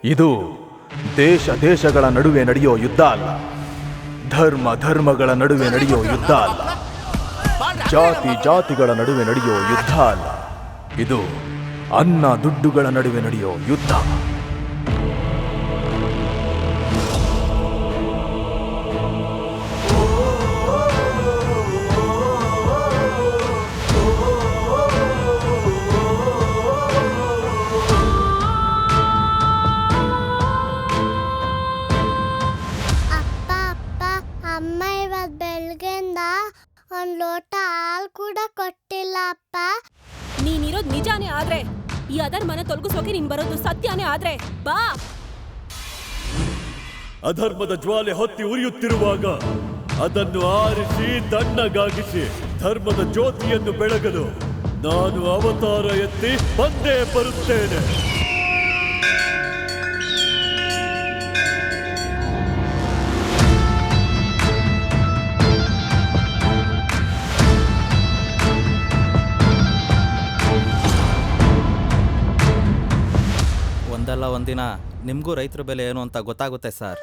ಇದು ದೇಶ ದೇಶಗಳ ನಡುವೆ ನಡೆಯೋ ಯುದ್ಧ ಅಲ್ಲ, ಧರ್ಮ ಧರ್ಮಗಳ ನಡುವೆ ನಡೆಯೋ ಯುದ್ಧ ಅಲ್ಲ, ಜಾತಿ ಜಾತಿಗಳ ನಡುವೆ ನಡೆಯೋ ಯುದ್ಧ ಅಲ್ಲ, ಇದು ಅನ್ನ ದುಡ್ಡುಗಳ ನಡುವೆ ನಡೆಯೋ ಯುದ್ಧ. ಅಮ್ಮ ಇವತ್ತು ಬೆಳಗ್ಗೆಯಿಂದ ಒಂದು ಲೋಟ ಹಾಲು ಕೂಡ ಕೊಟ್ಟಿಲ್ಲ ಅಪ್ಪ. ನೀನಿರೋದು ನಿಜಾನೇ ಆದ್ರೆ ಈ ಅಧರ್ಮನ ತೊಲಗಿಸೋಕೆ ನೀನ್ ಬರೋದು ಸತ್ಯನೇ ಆದ್ರೆ ಬಾ. ಅಧರ್ಮದ ಜ್ವಾಲೆ ಹೊತ್ತಿ ಉರಿಯುತ್ತಿರುವಾಗ ಅದನ್ನು ಆರಿಸಿ ತಣ್ಣಗಾಗಿಸಿ ಧರ್ಮದ ಜ್ಯೋತಿಯನ್ನು ಬೆಳಗಲು ನಾನು ಅವತಾರ ಎತ್ತಿ ಬಂದೇ ಬರುತ್ತೇನೆ. ಒಂದಲ್ಲ ಒಂದಿನ ನಿಮಗೂ ರೈತರ ಬೆಲೆ ಏನು ಅಂತ ಗೊತ್ತಾಗುತ್ತೆ ಸರ್.